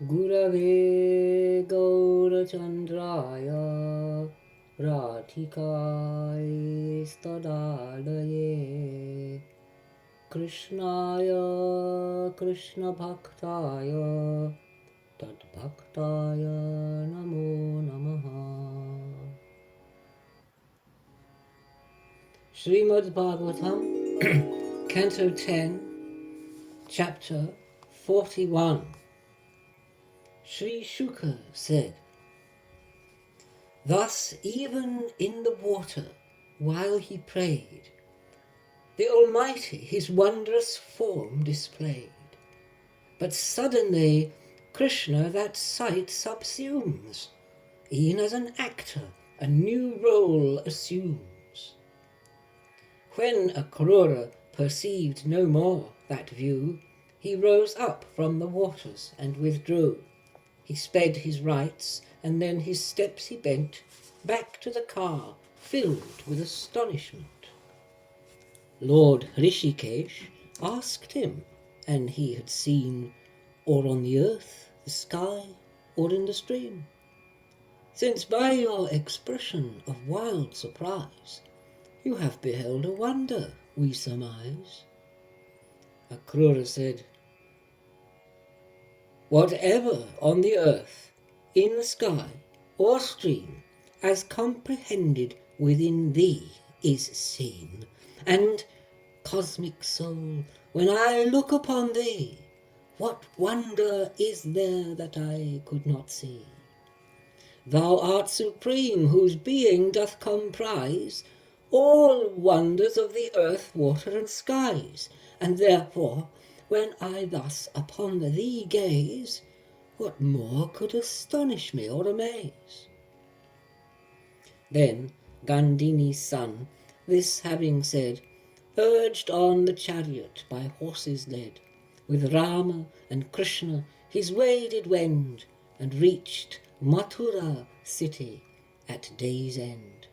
Gurave Gaurachandraya Radhikai Stadalaye Krishnaya Krishna Bhaktaya Tadbhaktaya Namo Namaha. Srimad Bhagavatam, Canto 10, Chapter 41. Sri Shuka said, Thus even in the water, while he prayed, the Almighty his wondrous form displayed. But suddenly Krishna that sight subsumes, e'en as an actor a new role assumes. When Akrura perceived no more that view, he rose up from the waters and withdrew. He sped his rites, and then his steps he bent, back to the car, filled with astonishment. Lord Rishikesh asked him, and he had seen, or on the earth, the sky, or in the stream, since by your expression of wild surprise you have beheld a wonder, we surmise. Akrura said, Whatever on the earth, in the sky, or stream, as comprehended within thee is seen, and, cosmic soul, when I look upon thee, what wonder is there that I could not see? Thou art supreme, whose being doth comprise all wonders of the earth, water, and skies, and therefore, when I thus upon thee gaze, what more could astonish me or amaze? Then Gandini's son, this having said, urged on the chariot by horses led, with Rama and Krishna his way did wend, and reached Mathura city at day's end.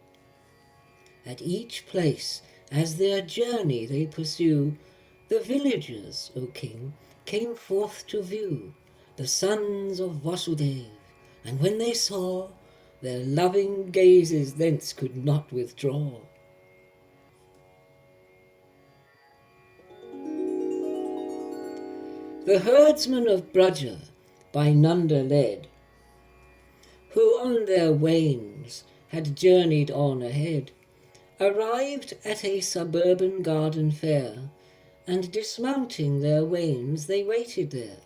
At each place, as their journey they pursue, the villagers, O king, came forth to view, the sons of Vasudeva, and when they saw, their loving gazes thence could not withdraw. The herdsmen of Braja, by Nanda led, who on their wains had journeyed on ahead, arrived at a suburban garden fair, and dismounting their wains they waited there.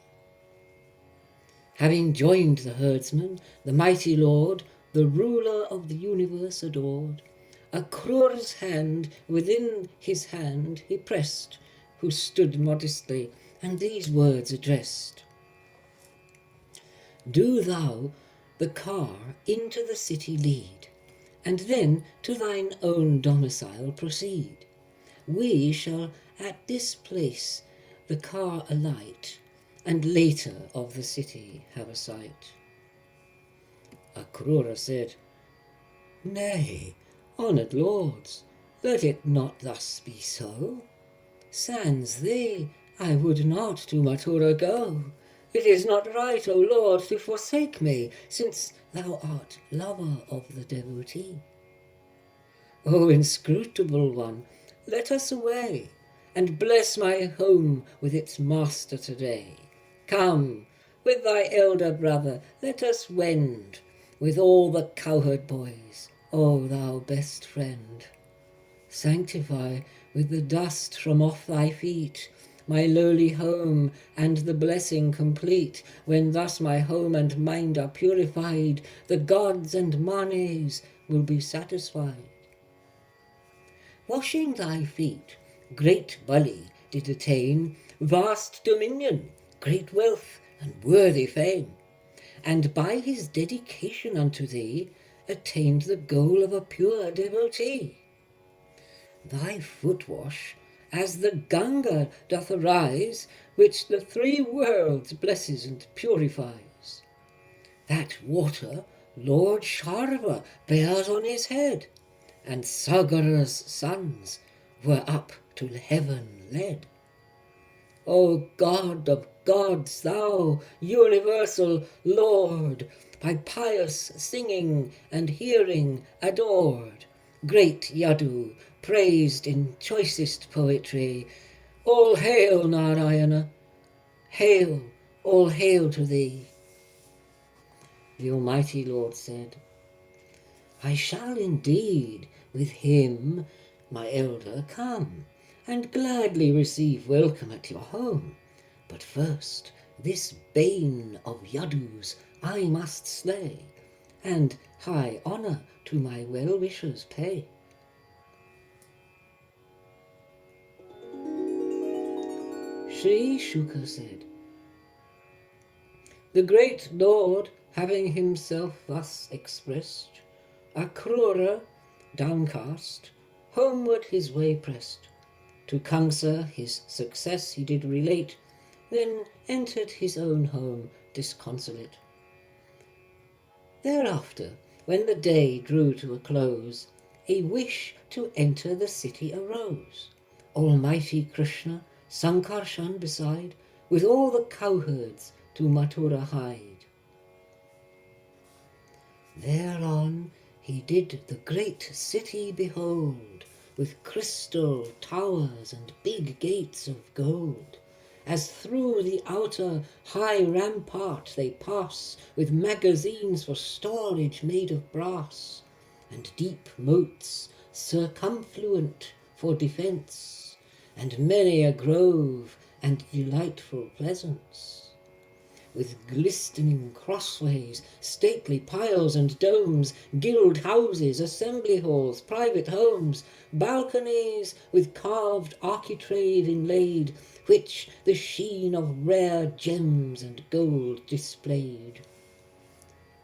Having joined the herdsmen, the mighty Lord, the ruler of the universe adored, Akrura's hand within his hand he pressed, who stood modestly, and these words addressed. Do thou the car into the city lead, and then to thine own domicile proceed. We shall at this place the car alight, and later of the city have a sight. Akrura said, Nay, honoured lords, let it not thus be so. Sans thee, I would not to Mathura go. It is not right, O Lord, to forsake me, since thou art lover of the devotee. O inscrutable one, let us away, and bless my home with its master today. Come, with thy elder brother, let us wend, with all the cowherd boys, O thou best friend. Sanctify with the dust from off thy feet my lowly home, and the blessing complete. When thus my home and mind are purified, the gods and manes will be satisfied. Washing thy feet, great Bali did attain vast dominion, great wealth, and worthy fame, and by his dedication unto thee attained the goal of a pure devotee. Thy foot wash, as the Ganga doth arise, which the three worlds blesses and purifies. That water Lord Sharva bears on his head, and Sagara's sons were up to heaven led. O God of gods, thou universal Lord, by pious singing and hearing adored, great Yadu, praised in choicest poetry. All hail, Narayana! Hail, all hail to thee! The Almighty Lord said, I shall indeed with him, my elder, come, and gladly receive welcome at your home. But first, this bane of Yadus I must slay, and high honour to my well-wishers pay. Sri Shuka said, the great Lord, having himself thus expressed, Akrura, downcast, homeward his way pressed. To Kamsa his success he did relate, then entered his own home disconsolate. Thereafter, when the day drew to a close, a wish to enter the city arose. Almighty Krishna, Sankarshan beside, with all the cowherds to Mathura hied. Thereon he did the great city behold, with crystal towers and big gates of gold. As through the outer high rampart they pass, with magazines for storage made of brass, and deep moats circumfluent for defence, and many a grove and delightful pleasance. With glistening crossways, stately piles and domes, guild houses, assembly halls, private homes, balconies with carved architrave inlaid, which the sheen of rare gems and gold displayed.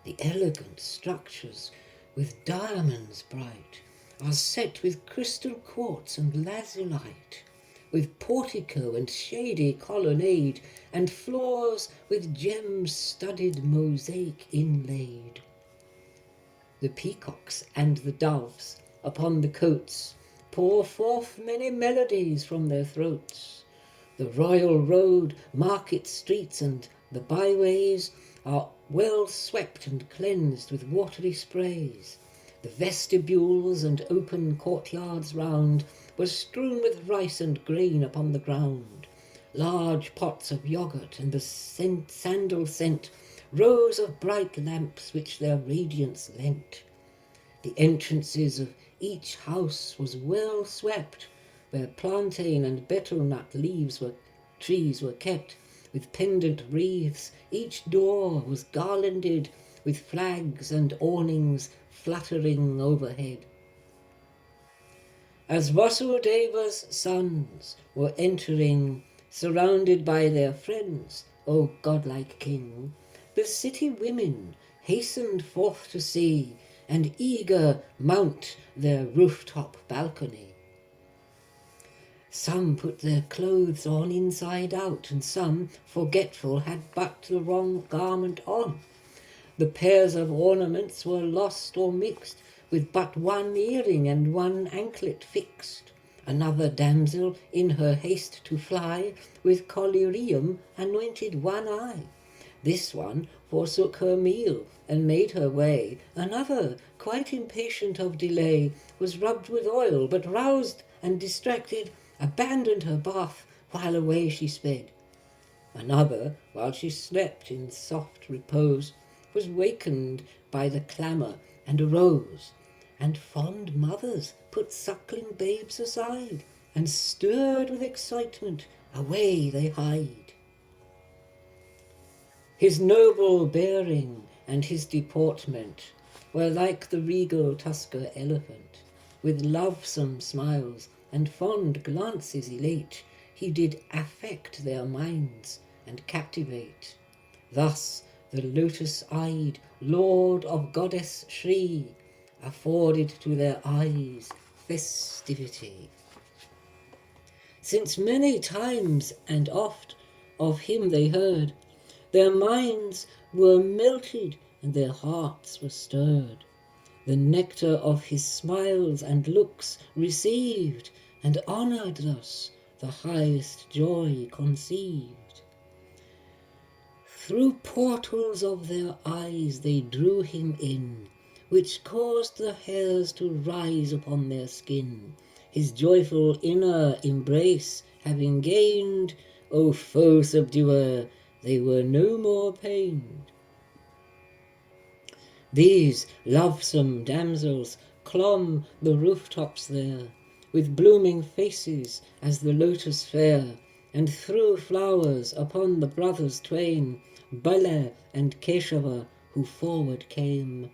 The elegant structures with diamonds bright are set with crystal quartz and lazulite, with portico and shady colonnade, and floors with gem-studded mosaic inlaid. The peacocks and the doves upon the coats pour forth many melodies from their throats. The royal road, market streets, and the byways are well swept and cleansed with watery sprays. The vestibules and open courtyards round were strewn with rice and grain upon the ground. Large pots of yoghurt and the sandal scent, rows of bright lamps which their radiance lent. The entrances of each house was well swept, where plantain and betel nut trees were kept, with pendant wreaths. Each door was garlanded with flags and awnings fluttering overhead. As Vasudeva's sons were entering, surrounded by their friends, O godlike king, the city women hastened forth to see, and eager mount their rooftop balcony. Some put their clothes on inside out, and some, forgetful, had but the wrong garment on. The pairs of ornaments were lost or mixed, with but one earring and one anklet fixed. Another damsel, in her haste to fly, with collyrium anointed one eye. This one forsook her meal and made her way. Another, quite impatient of delay, was rubbed with oil, but roused and distracted, abandoned her bath, while away she sped. Another, while she slept in soft repose, was wakened by the clamour and arose, and fond mothers put suckling babes aside, and stirred with excitement, away they hied. His noble bearing and his deportment were like the regal tusker elephant. With lovesome smiles and fond glances elate, he did affect their minds and captivate. Thus the lotus-eyed Lord of Goddess Shri afforded to their eyes festivity. Since many times and oft of him they heard, their minds were melted and their hearts were stirred. The nectar of his smiles and looks received, and honoured thus the highest joy conceived. Through portals of their eyes they drew him in, which caused the hairs to rise upon their skin. His joyful inner embrace having gained, O foe subduer, they were no more pained. These lovesome damsels clomb the rooftops there, with blooming faces as the lotus fair, and threw flowers upon the brothers twain, Bala and Keshava, who forward came.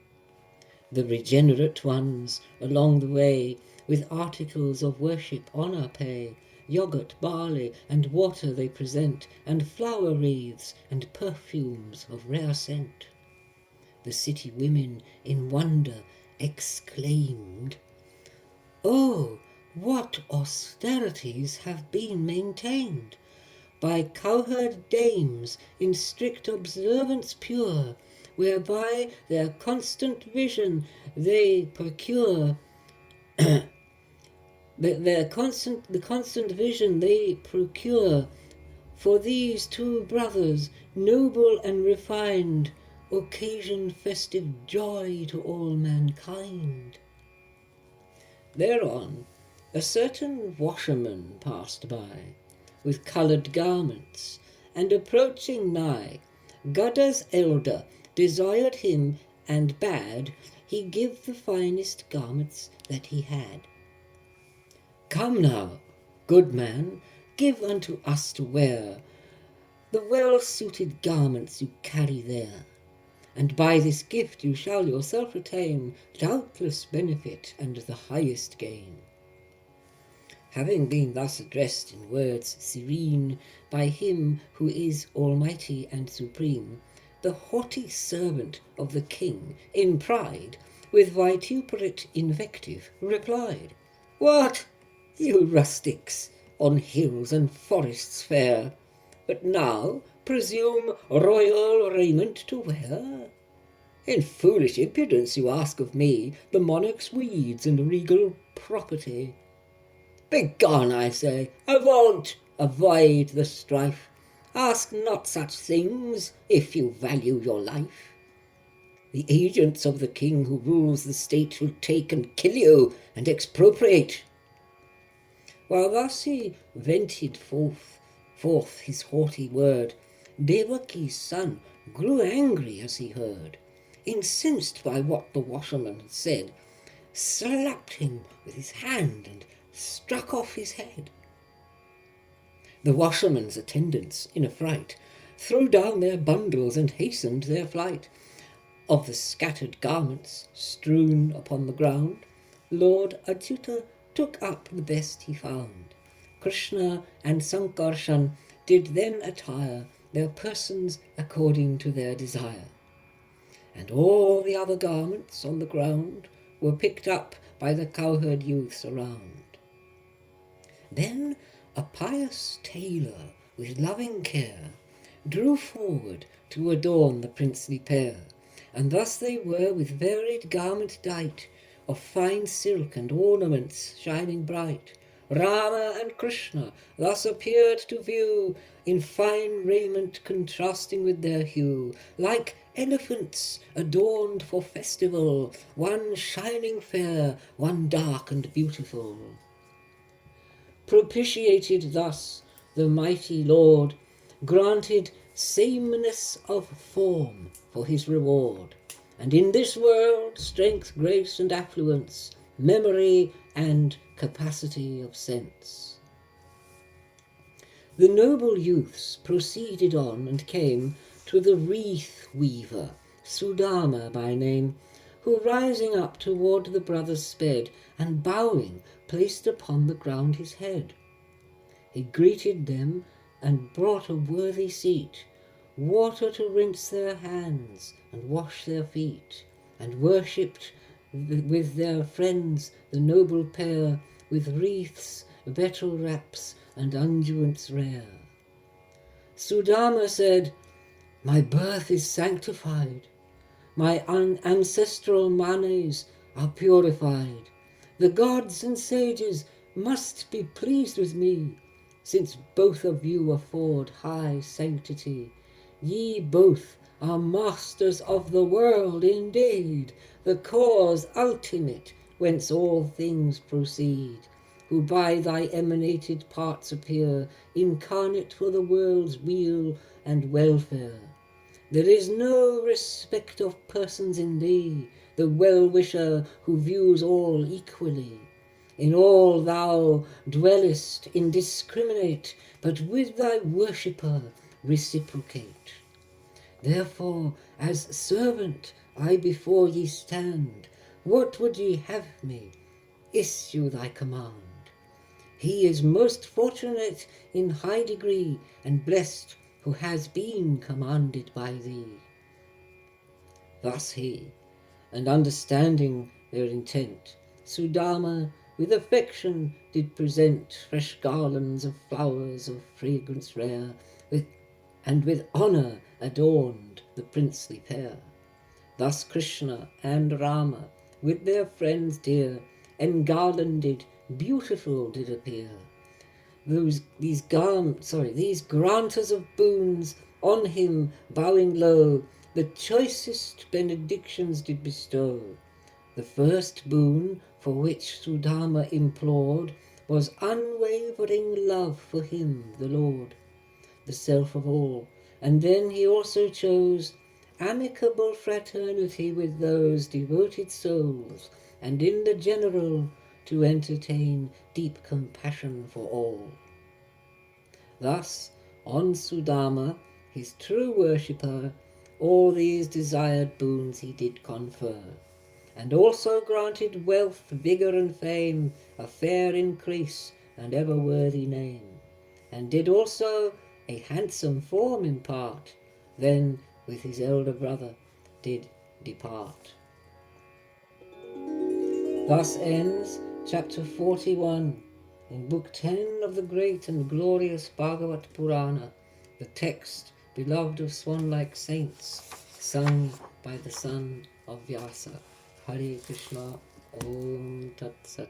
The regenerate ones along the way with articles of worship honour pay. Yogurt, barley, and water they present, and flower wreaths and perfumes of rare scent. The city women in wonder exclaimed, "Oh, what austerities have been maintained by cowherd dames in strict observance pure, whereby their constant vision they procure, the constant vision they procure for these two brothers, noble and refined, occasion festive joy to all mankind." Thereon a certain washerman passed by, with coloured garments, and approaching nigh, Gada's elder desired him and bade he give the finest garments that he had. "Come now, good man, give unto us to wear the well-suited garments you carry there, and by this gift you shall yourself attain doubtless benefit and the highest gain." Having been thus addressed in words serene by him who is almighty and supreme, the haughty servant of the king in pride with vituperate invective replied, "What, you rustics on hills and forests fair, but now presume royal raiment to wear? In foolish impudence you ask of me the monarch's weeds and regal property. Begone, I say, avaunt, avoid the strife. Ask not such things, if you value your life. The agents of the king who rules the state will take and kill you and expropriate." While thus he vented forth his haughty word, Devaki's son grew angry as he heard. Incensed by what the washerman had said, slapped him with his hand and struck off his head. The washerman's attendants, in affright, threw down their bundles and hastened their flight. Of the scattered garments strewn upon the ground, Lord Achyuta took up the best he found. Krishna and Sankarshan did then attire their persons according to their desire, and all the other garments on the ground were picked up by the cowherd youths around. Then a pious tailor with loving care drew forward to adorn the princely pair, and thus they were with varied garment dight, of fine silk and ornaments shining bright. Rama and Krishna thus appeared to view, in fine raiment contrasting with their hue, like elephants adorned for festival, one shining fair, one dark and beautiful. Propitiated thus, the mighty Lord granted sameness of form for his reward, and in this world strength, grace, and affluence, memory, and capacity of sense. The noble youths proceeded on and came to the wreath weaver, Sudama by name, who rising up toward the brothers sped, and bowing placed upon the ground his head. He greeted them and brought a worthy seat, water to rinse their hands and wash their feet, and worshipped with their friends the noble pair, with wreaths, betel wraps, and unguents rare. Sudama said, "My birth is sanctified, my ancestral manes are purified. The gods and sages must be pleased with me, since both of you afford high sanctity. Ye both are masters of the world indeed, the cause ultimate whence all things proceed, who by thy emanated parts appear, incarnate for the world's weal and welfare. There is no respect of persons in thee, the well-wisher who views all equally. In all thou dwellest indiscriminate, but with thy worshipper reciprocate. Therefore, as servant I before ye stand. What would ye have me? Issue thy command. He is most fortunate in high degree, and blessed who has been commanded by thee. Thus he, and understanding their intent, Sudama with affection did present fresh garlands of flowers of fragrance rare, and with honour adorned the princely pair. Thus Krishna and Rama with their friends dear, engarlanded, beautiful did appear. These granters of boons on him bowing low, the choicest benedictions did bestow. The first boon for which Sudama implored was unwavering love for him, the Lord, the self of all. And then he also chose amicable fraternity with those devoted souls, and in the general to entertain deep compassion for all. Thus on Sudama, his true worshipper, all these desired boons he did confer, and also granted wealth, vigour and fame, a fair increase, and ever worthy name, and did also a handsome form impart, then with his elder brother did depart. Thus ends chapter 41 in Book 10 of the great and glorious Bhagavat Purana, the text beloved of swan-like saints, sung by the son of Vyasa. Hare Krishna. Om Tat Sat.